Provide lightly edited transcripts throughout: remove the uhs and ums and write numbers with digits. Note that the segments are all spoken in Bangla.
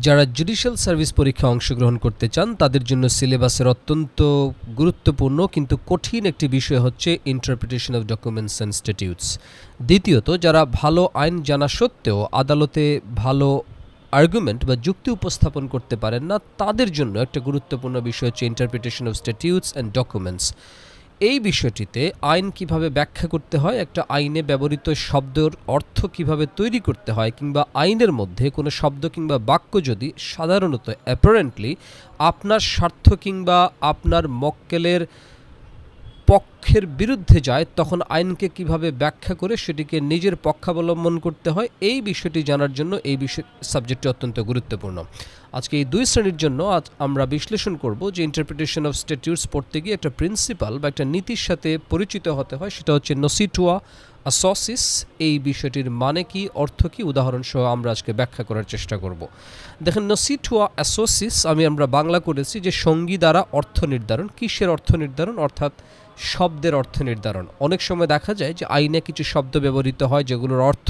যারা জুডিশিয়াল সার্ভিস পরীক্ষায় অংশগ্রহণ করতে চান তাদের জন্য সিলেবাসের অত্যন্ত গুরুত্বপূর্ণ কিন্তু কঠিন একটি বিষয় হচ্ছে ইন্টারপ্রিটেশন অফ ডকুমেন্টস অ্যান্ড স্ট্যাটিউটস। দ্বিতীয়ত, যারা ভালো আইন জানা সত্ত্বেও আদালতে ভালো আর্গুমেন্ট বা যুক্তি উপস্থাপন করতে পারেন না, তাদের জন্য একটা গুরুত্বপূর্ণ বিষয় হচ্ছে ইন্টারপ্রিটেশন অফ স্ট্যাটিউটস অ্যান্ড ডকুমেন্টস। এই বিষয়টিতে আইন কিভাবে ব্যাখ্যা করতে হয়, একটা আইনে ব্যবহৃত শব্দের অর্থ কিভাবে তৈরি করতে হয়, কিংবা আইনের মধ্যে কোনো শব্দ কিংবা বাক্য যদি সাধারণত অ্যাপারেন্টলি আপনার স্বার্থ কিংবা আপনার মক্কেলের পক্ষের বিরুদ্ধে যায়, তখন আইনকে কিভাবে ব্যাখ্যা করে সেটিকে নিজের পক্ষাবলম্বন করতে হয়, এই বিষয়টি জানার জন্য এই সাবজেক্টটি অত্যন্ত গুরুত্বপূর্ণ। আজকে এই দুই শ্রেণীর জন্য আজ আমরা বিশ্লেষণ করব যে ইন্টারপ্রিটেশন অফ স্ট্যাটিউটস পড়তে গিয়ে একটা প্রিন্সিপাল বা একটা নীতির সাথে পরিচিত হতে হয়, সেটা হচ্ছে নসিটুয়া অ্যাসোসিস। এই বিষয়টির মানে কি, অর্থ কি, উদাহরণসহ আমরা আজকে ব্যাখ্যা করার চেষ্টা করব। দেখেন, নসিটুয়া অ্যাসোসিস আমরা বাংলা করেছি যে সঙ্গী দ্বারা অর্থ নির্ধারণ। কিসের অর্থ নির্ধারণ? অর্থাৎ শব্দের অর্থ নির্ধারণ। অনেক সময় দেখা যায় যে আইনে কিছু শব্দ ব্যবহৃত হয় যেগুলোর অর্থ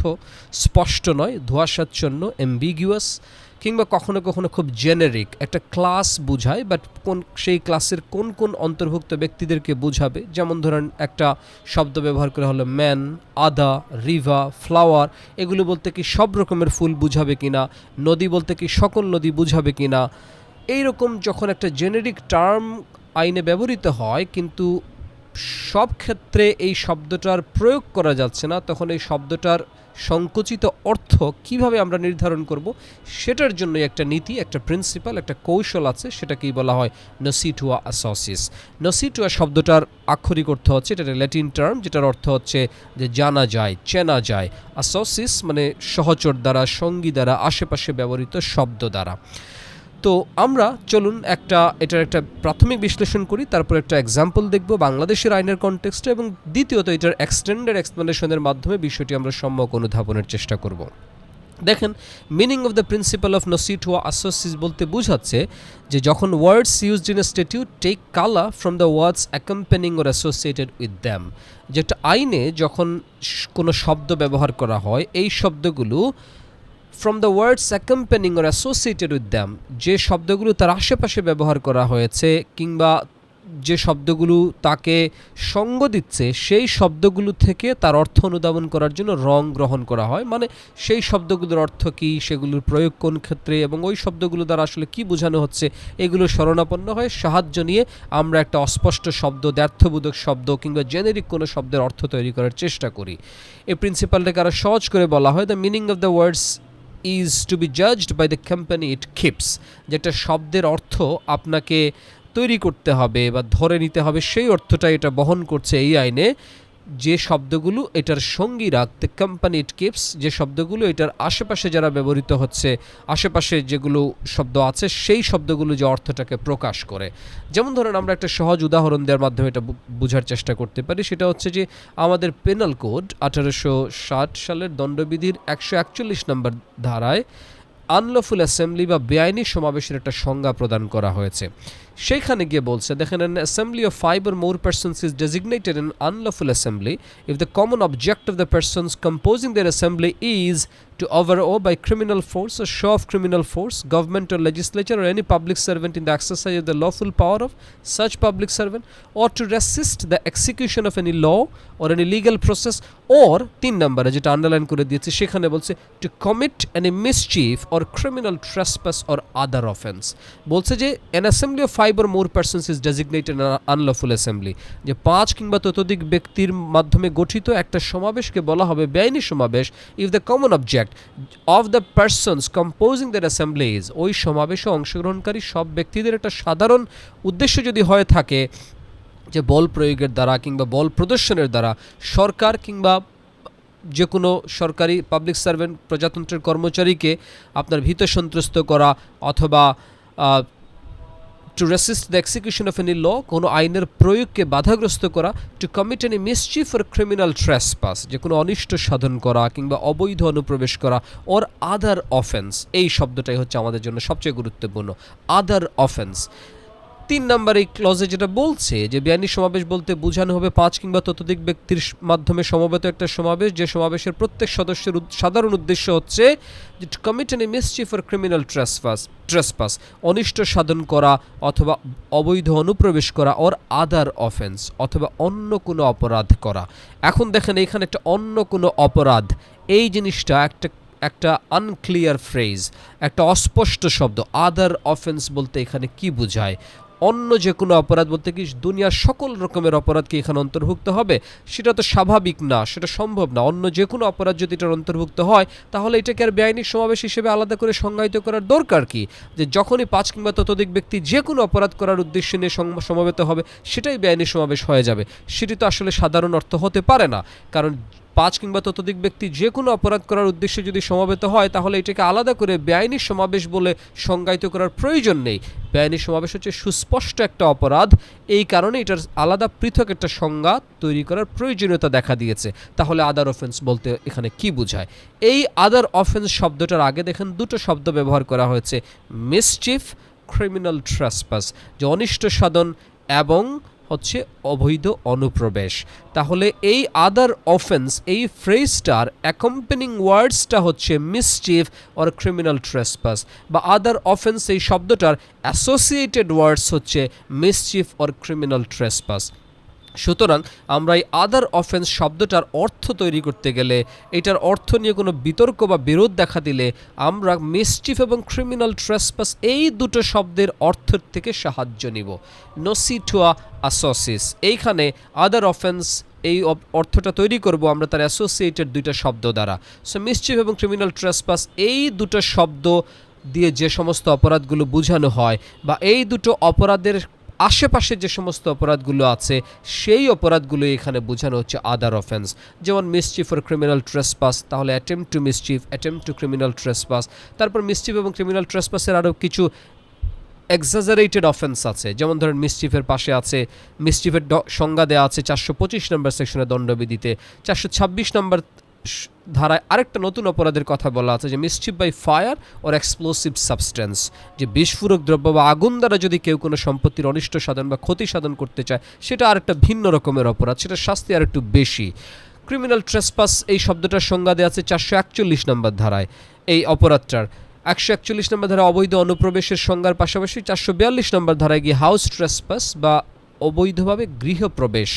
স্পষ্ট নয়, ধোঁয়াশাচ্ছন্ন, অ্যাম্বিগুয়াস, কিংবা কখনো কখনো খুব জেনেরিক, একটা ক্লাস বুঝায়, বাট সেই ক্লাসের কোন কোন অন্তর্ভুক্ত ব্যক্তিদেরকে বুঝাবে। যেমন ধরেন, একটা শব্দ ব্যবহার করা হলো ম্যান, আদা, রিভা, ফ্লাওয়ার, এগুলো বলতে কি সব রকমের ফুল বুঝাবে কিনা, নদী বলতে কি সকল নদী বুঝাবে কিনা। এইরকম যখন একটা জেনেরিক টার্ম আইনে ব্যবহৃত হয় কিন্তু সব ক্ষেত্রে এই শব্দটার প্রয়োগ করা যাচ্ছে না, তখন এই শব্দটার সংকুচিত অর্থ কিভাবে আমরা নির্ধারণ করব, সেটার জন্য একটা নীতি, একটা প্রিন্সিপাল, একটা কৌশল আছে, সেটাকেই বলা হয় নসিটুয়া অ্যাসোসিস। নসিটুয়া শব্দটার আক্ষরিক অর্থ হচ্ছে, এটা ল্যাটিন টার্ম যেটার অর্থ হচ্ছে যে জানা যায়, চেনা যায়। অ্যাসোসিস মানে সহচর দ্বারা, সঙ্গী দ্বারা, আশেপাশে ব্যবহৃত শব্দ দ্বারা। তো আমরা চলুন এটার একটা প্রাথমিক বিশ্লেষণ করি, তারপর একটা এক্সাম্পল দেখব বাংলাদেশের আইনের কনটেক্সটে, এবং দ্বিতীয়ত এটার এক্সটেন্ডেড এক্সপ্লেনেশনের মাধ্যমে বিষয়টি আমরা সম্যক অনুধাবনের চেষ্টা করব। দেখেন, meaning of the principle of নসিটুয়া অ্যাসোসিস বলতে বোঝাচ্ছে যে যখন words used in a statute take colour from the words accompanying or associated with them. যেটা আইনে যখন কোনো শব্দ ব্যবহার করা হয়, এই শব্দগুলো from the words accompanying or associated with them, যে শব্দগুলো তার আশেপাশে ব্যবহার করা হয়েছে কিংবা যে শব্দগুলো তাকে সঙ্গ দিচ্ছে, সেই শব্দগুলো থেকে তার অর্থ অনুধাবন করার জন্য রং গ্রহণ করা হয়। মানে সেই শব্দগুলোর অর্থ কী, সেগুলোর প্রয়োগ কোন ক্ষেত্রে, এবং ওই শব্দগুলো দ্বারা আসলে কী বোঝানো হচ্ছে, এগুলো শরণাপন্ন হয় সাহায্য নিয়ে আমরা একটা অস্পষ্ট শব্দ, দ্ব্যর্থবোধক শব্দ কিংবা জেনেরিক কোনো শব্দের অর্থ তৈরি করার চেষ্টা করি। এই প্রিন্সিপালটাকে আরও সহজ করে বলা হয় the meaning of the words is to be judged by the company it keeps। যেটা শব্দের অর্থ আপনাকে তৈরি করতে হবে বা ধরে নিতে হবে, সেই অর্থটা এটা বহন করছে এই আইনে। যে শব্দগুলো এটার সঙ্গী রাখতে কোম্পানি ইট কিপস, যে শব্দগুলো এটার আশেপাশে যারা ব্যবহৃত হচ্ছে, আশেপাশে যেগুলো শব্দ আছে, সেই শব্দগুলো যে অর্থটাকে প্রকাশ করে। যেমন ধরেন, আমরা একটা সহজ উদাহরণ দেওয়ার মাধ্যমে এটা বোঝার চেষ্টা করতে পারি। সেটা হচ্ছে যে আমাদের পেনাল কোড 1860 সালের দণ্ডবিধির 141 নম্বর ধারায় আনলফুল অ্যাসেম্বলি বা বেআইনি সমাবেশের একটা সংজ্ঞা প্রদান করা হয়েছে। সেইখানে গিয়ে বলছে, দেখেন, an assembly of 5 or more persons is designated an unlawful assembly if the common object of the persons composing their assembly is to overawe by criminal force or show of criminal force government or legislature or any public servant in the exercise of the lawful power of such public servant, or to resist the execution of any law or any legal process, or 3 নম্বরে যেটা আন্ডারলাইন করে দিয়েছে সেখানে বলছে to commit any mischief or criminal trespass or other offense। বলছে যে an assembly of 5 or more persons is designated an unlawful assembly, যে 5 কিংবা ততোধিক ব্যক্তির মাধ্যমে গঠিত একটা সমাবেশকে বলা হবে বেআইনি সমাবেশ if the common object of the persons composing that assembly is, ওই সমাবেশে অংশগ্রহণকারী সব ব্যক্তিদের একটা সাধারণ উদ্দেশ্য যদি হয়ে থাকে যে বল প্রয়োগের দ্বারা কিংবা বল প্রদর্শনের দ্বারা সরকার কিংবা যে কোনো সরকারি পাবলিক সার্ভেন্ট, প্রজাতন্ত্রের কর্মচারীকে আপনার ভীত সন্ত্রস্ত করা, অথবা to resist the execution of any law, কোনো আইনের প্রয়োগকে বাধাগ্রস্ত করা, to commit any mischief or criminal trespass, যে কোনো অনিষ্ট সাধন করা কিংবা অবৈধ অনুপ্রবেশ করা, or other offense। এই শব্দটাই হচ্ছে আমাদের জন্য সবচেয়ে গুরুত্বপূর্ণ, other offense। 3 নাম্বার এই ক্লজে যেটা বলছে যে বেআইনি সমাবেশ বলতে বোঝানো হবে 5 কিংবা ততোধিক ব্যক্তির মাধ্যমে সমবেত একটা সমাবেশ, যে সমাবেশের প্রত্যেক সদস্যের সাধারণ উদ্দেশ্য হচ্ছে যে two commit any mischief or criminal trespass, অনিষ্ট সাধন করা অথবা অবৈধ অনুপ্রবেশ করা, অর আদার অফেন্স, অথবা অন্য কোনো অপরাধ করা। এখন দেখেন এখানে একটা অন্য কোনো অপরাধ, এই জিনিসটা একটা আনক্লিয়ার ফ্রেজ, একটা অস্পষ্ট শব্দ। আদার অফেন্স বলতে এখানে কি বোঝায়? অন্য যে কোনো অপরাধ বলতে কি দুনিয়ার সকল রকমের অপরাধ কি এখানে অন্তর্ভুক্ত হবে? সেটা তো স্বাভাবিক না, সেটা সম্ভব না। অন্য যে কোনো অপরাধ যদি এটার অন্তর্ভুক্ত হয় তাহলে এটাকে আর বেআইনি সমাবেশ হিসেবে আলাদা করে সংজ্ঞায়িত করার দরকার কি? যে যখনই 5 কিংবা ততোধিক ব্যক্তি যে কোনো অপরাধ করার উদ্দেশ্য নিয়ে সমবেত হবে সেটাই বেআইনি সমাবেশ হয়ে যাবে, সেটি তো আসলে সাধারণ অর্থ হতে পারে না। কারণ 5 কিংবা ততোধিক ব্যক্তি যে কোনো অপরাধ করার উদ্দেশ্যে যদি সমবেত হয় তাহলে এটাকে আলাদা করে বেআইনি সমাবেশ বলে সংজ্ঞায়িত করার প্রয়োজন নেই। বেআইনি সমাবেশ হচ্ছে সুস্পষ্ট একটা অপরাধ, এই কারণে এটার আলাদা পৃথক একটা সংজ্ঞা তৈরি করার প্রয়োজনীয়তা দেখা দিয়েছে। তাহলে আদার অফেন্স বলতে এখানে কি বোঝায়? এই আদার অফেন্স শব্দটার আগে দেখেন দুটো শব্দ ব্যবহার করা হয়েছে, মিসচিফ, ক্রিমিনাল ট্রেসপাস, যে অনিষ্ট সাধন এবং হচ্ছে অবৈধ অনুপ্রবেশ। তাহলে এই আদার অফেন্স, এই ফ্রেজটার অ্যাকম্পেনিং ওয়ার্ডসটা হচ্ছে মিসচিফ অর ক্রিমিনাল ট্রেসপাস, বা আদার অফেন্স এই শব্দটার অ্যাসোসিয়েটেড ওয়ার্ডস হচ্ছে মিসচিফ অর ক্রিমিনাল ট্রেসপাস। সুতরাং আমরা এই আদার অফেন্স শব্দটার অর্থ তৈরি করতে গেলে, এটার অর্থ নিয়ে কোনো বিতর্ক বা বিরোধ দেখা দিলে আমরা মিসচিফ এবং ক্রিমিনাল ট্রেসপাস এই দুটো শব্দের অর্থের থেকে সাহায্য নিব। নসিটুয়া আসোসিস, এইখানে আদার অফেন্স এই অর্থটা তৈরি করব আমরা তার অ্যাসোসিয়েটেড দুইটা শব্দ দ্বারা। সো মিসচিফ এবং ক্রিমিনাল ট্রেসপাস এই দুটো শব্দ দিয়ে যে সমস্ত অপরাধগুলো বোঝানো হয়, বা এই দুটো অপরাধের আশেপাশে যে সমস্ত অপরাধগুলো আছে সেই অপরাধগুলো এখানে বোঝানো হচ্ছে আদার অফেন্স। যেমন মিসচিফ অর ক্রিমিনাল ট্রেসপাস, তাহলে attempt to mischief, attempt to criminal trespass. তারপর মিসচিফ এবং ক্রিমিনাল ট্রেসপাসের আরও কিছু এক্সাজারেটেড অফেন্স আছে, যেমন ধরেন মিসচিফের পাশে আছে, মিসচিফের সংজ্ঞা দেওয়া আছে 425 নম্বর সেকশনের দণ্ডবিধিতে। 426 নম্বর ধারায় আরেকটা নতুন অপরাধের কথা বলা আছে, যে mischief by fire or explosive substance, যে বিস্ফোরক দ্রব্য বা আগুন দ্বারা যদি কেউ কোনো সম্পত্তির অনিষ্ট সাধন বা ক্ষতি সাধন করতে চায় সেটা আরেকটা ভিন্ন রকমের অপরাধ, সেটা শাস্তি আর একটু বেশি। ক্রিমিনাল ট্রেসপাস এই শব্দটার সংজ্ঞা দেওয়া আছে 441 নম্বর ধারায়। এই অপরাধটার 141 নম্বর ধারা অবৈধ অনুপ্রবেশের সংজ্ঞার পাশাপাশি 442 নম্বর ধারায় গিয়ে হাউস ট্রেসপাস বা অবৈধভাবে গৃহপ্রবেশ।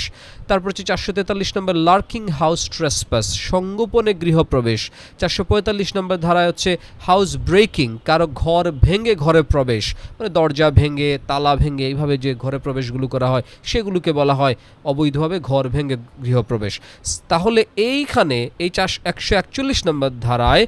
তারপর হচ্ছে 443 নম্বর লার্কিং হাউস ট্রেসপাস, সংগোপনে গৃহপ্রবেশ। 445 নম্বর ধারায় হচ্ছে হাউস ব্রেকিং, কারো ঘর ভেঙে ঘরে প্রবেশ, মানে দরজা ভেঙে তালা ভেঙে এইভাবে যে ঘরে প্রবেশগুলো করা হয় সেগুলোকে বলা হয় অবৈধভাবে ঘর ভেঙে গৃহপ্রবেশ। তাহলে এইখানে এই 141 নম্বর ধারায়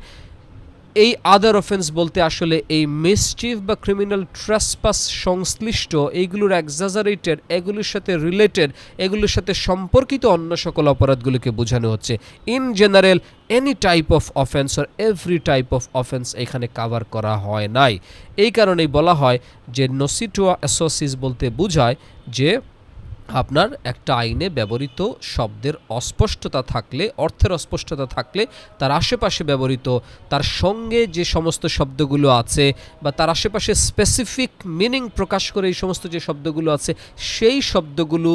এই আদার অফেন্স বলতে আসলে এই মিসচিফ বা ক্রিমিনাল ট্রেসপাস সংশ্লিষ্ট এইগুলোর এক্সাজারেটেড, এগুলোর সাথে রিলেটেড, এগুলোর সাথে সম্পর্কিত অন্য সকল অপরাধগুলোকে বোঝানো হচ্ছে। In general any type of offence or every type of offence এখানে কাভার করা হয় নাই। এই কারণেই বলা হয় যে নসিটুয়া অ্যাসোসিস বলতে বোঝায় যে আপনার একটা আইনে ব্যবহৃত শব্দের অস্পষ্টতা থাকলে, অর্থের অস্পষ্টতা থাকলে, তার আশেপাশে ব্যবহৃত, তার সঙ্গে যে সমস্ত শব্দগুলো আছে বা তার আশেপাশে স্পেসিফিক মিনিং প্রকাশ করে এই সমস্ত যে শব্দগুলো আছে সেই শব্দগুলো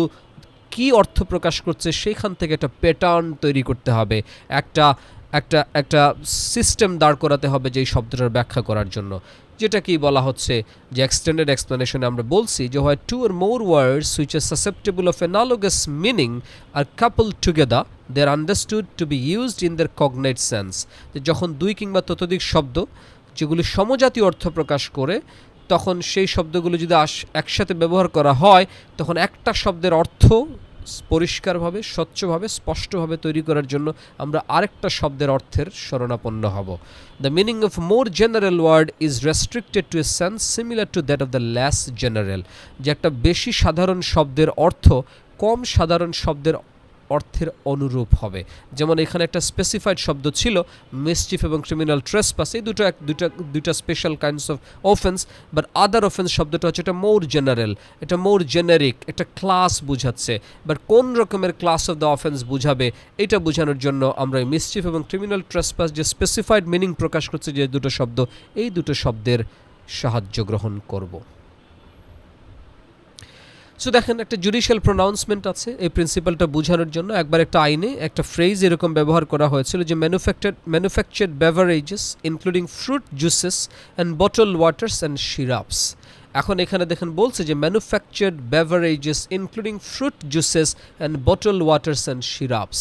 কি অর্থ প্রকাশ করছে সেইখান থেকে একটা প্যাটার্ন তৈরি করতে হবে, একটা একটা একটা সিস্টেম দাঁড় করাতে হবে যে এই শব্দটার ব্যাখ্যা করার জন্য। যেটা কি বলা হচ্ছে যে এক্সটেন্ডেড এক্সপ্লেনেশনে আমরা বলছি যে হয় two or more words which are susceptible of analogous meaning are coupled together they are understood to be used in their cognate sense, যে যখন দুই কিংবা ততোধিক শব্দ যেগুলি সমজাতীয় অর্থ প্রকাশ করে তখন সেই শব্দগুলো যদি একসাথে ব্যবহার করা হয় তখন একটা শব্দের অর্থ পরিষ্কারভাবে, স্বচ্ছভাবে, স্পষ্টভাবে তৈরি করার জন্য আমরা আরেকটা শব্দের অর্থের শরণাপন্ন হব। The meaning of more general ward is restricted two a sense similar to that of the less general, যে একটা বেশি সাধারণ শব্দের অর্থ কম সাধারণ শব্দের অর্থের অনুরূপ হবে। যেমন এখানে একটা স্পেসিফাইড শব্দ ছিল মিসচিফ এবং ক্রিমিনাল ট্রেসপাস, এই দুটো special kinds of offence, but other offence শব্দটা হচ্ছে এটা মোর জেনারেল, এটা মোর জেনারিক, একটা ক্লাস বুঝাচ্ছে। বাট কোন রকমের ক্লাস অফ দ্য অফেন্স বুঝাবে এটা বোঝানোর জন্য আমরা এই মিসচিফ এবং ক্রিমিনাল ট্রেসপাস যে স্পেসিফাইড মিনিং প্রকাশ করছে যে দুটো শব্দ, এই দুটো শব্দের সাহায্য গ্রহণ করব। সো দেখেন একটা জুডিশিয়াল প্রোনাউন্সমেন্ট আছে এই প্রিন্সিপালটা বোঝানোর জন্য। একবার একটা আইনে একটা ফ্রেজ এরকম ব্যবহার করা হয়েছিল যে manufactured beverages including fruit juices and bottle waters and syrups. এখন এখানে দেখেন বলছে যে manufactured beverages including fruit juices and bottle waters and syrups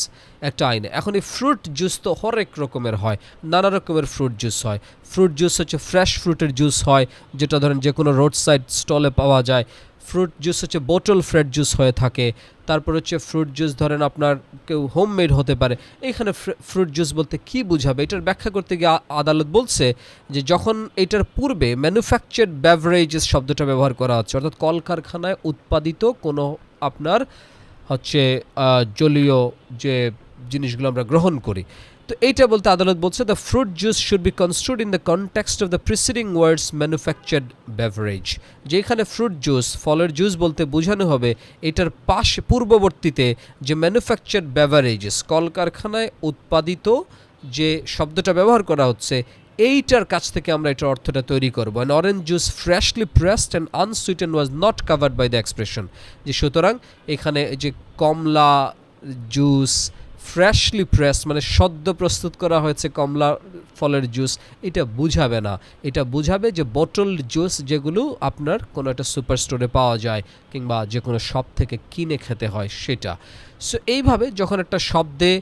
একটা আইনে। এখন এই ফ্রুট জুস তো হরেক রকমের হয়, নানা রকমের ফ্রুট জুস হয়। ফ্রুট জুস হচ্ছে ফ্রেশ ফ্রুটের জুস হয়, যেটা ধরেন যে কোনো রোড সাইড স্টলে পাওয়া যায়। ফ্রুট জুস হচ্ছে বোটল ফ্রেড জুস হয়ে থাকে। তারপর হচ্ছে ফ্রুট জুস ধরেন আপনার কেউ হোমমেড হতে পারে। এইখানে ফ্রুট জুস বলতে কি বুঝাবে, এটার ব্যাখ্যা করতে গিয়ে আদালত বলছে যে যখন এটার পূর্বে ম্যানুফ্যাকচার্ড বেভারেজেস শব্দটা ব্যবহার করা হচ্ছে, অর্থাৎ কলকারখানায় উৎপাদিত কোনো আপনার হচ্ছে জলীয় যে জিনিসগুলো আমরা গ্রহণ করি, তো এইটা বলতে আদালত বলছে the fruit juice should be construed in the context of the preceding words manufactured beverage. যেখানে ফ্রুট জুস ফলের জুস বলতে বোঝানো হবে এটার পূর্ববর্তীতে যে ম্যানুফ্যাকচার্ড বেভারেজেস কলকারখানায় উৎপাদিত যে শব্দটা ব্যবহার করা হচ্ছে এইটার কাছ থেকে আমরা এটার অর্থটা তৈরি করবো। An orange juice freshly pressed and unsweetened was not covered by the expression. যে সুতরাং এখানে যে কমলা জুস ফ্রেশলি প্রেস মানে সদ্য প্রস্তুত করা হয়েছে কমলা ফলের জুস, এটা বুঝাবে না। এটা বুঝাবে যে বোটল জুস যেগুলো আপনার কোনো একটা সুপার স্টোরে পাওয়া যায় কিংবা যে কোনো শপ থেকে কিনে খেতে হয় সেটা। সো এইভাবে যখন একটা শব্দে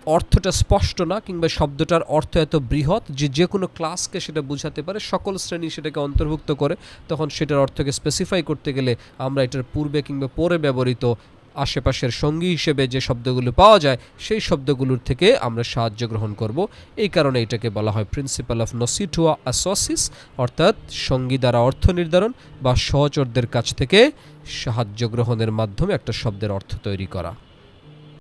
অর্থটা স্পষ্ট না কিংবা শব্দটার অর্থ এত বৃহৎ যে যে কোনো ক্লাসকে সেটা বোঝাতে পারে, সকল শ্রেণী সেটাকে অন্তর্ভুক্ত করে, তখন সেটার অর্থকে স্পেসিফাই করতে গেলে আমরা এটার পূর্বে কিংবা পরে ব্যবহৃত আশেপাশের সঙ্গী হিসেবে যে শব্দগুলো পাওয়া যায় সেই শব্দগুলোর থেকে আমরা সাহায্য গ্রহণ করব। এই কারণে এটাকে বলা হয় প্রিন্সিপাল অফ নসিটুয়া আসোসিস, অর্থাৎ সঙ্গী দ্বারা অর্থ নির্ধারণ বা সহচরদের কাছ থেকে সাহায্য গ্রহণের মাধ্যমে একটা শব্দের অর্থ তৈরি করা।